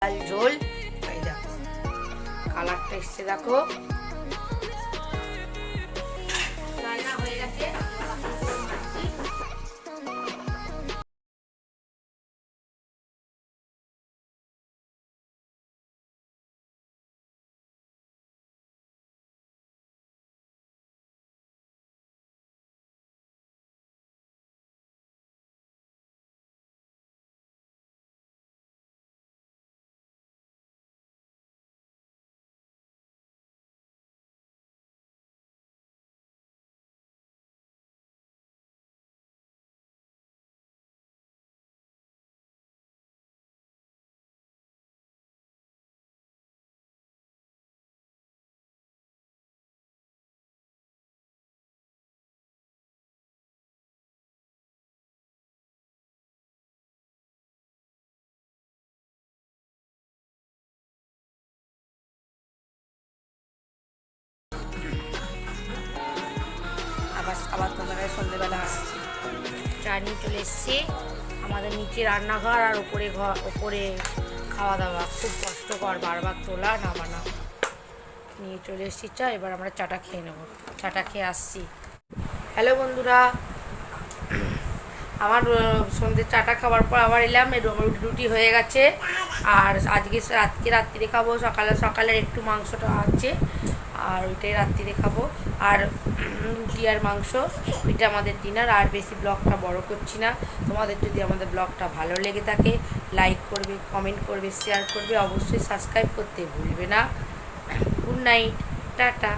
ডাল ঝোল। এই দেখো কালারটা এসছে, দেখো রান্না হয়ে গেছে। আবার আবার তোমাদের সন্ধ্যেবেলা আসছি, চা নিয়ে চলে এসছি। আমাদের নিচে রান্নাঘর আর ওপরে খাওয়া দাওয়া, খুব কষ্টকর, বারবার তোলা নামানো। নিয়ে চলে এসছি চা, এবার আমরা চাটা খেয়ে নেবো। চাটা খেয়ে আসছি। হ্যালো বন্ধুরা, আমার সন্ধ্যে চাটা খাওয়ার পর আবার এলাম। রুটি হয়ে গেছে, আর আজকে রাত্রিরে খাবো। সকালের একটু মাংসটা আছে, আর ওইটাই রাত্রিরে খাবো। আর রুটি আর মাংস, ওইটা আমাদের ডিনার। আর বেশি ব্লগটা বড় করছি না। তোমাদের যদি আমাদের ব্লগটা ভালো লেগে থাকে, লাইক করবে, কমেন্ট করবে, শেয়ার করবে, অবশ্যই সাবস্ক্রাইব করতে ভুলবে না। Good night, tata.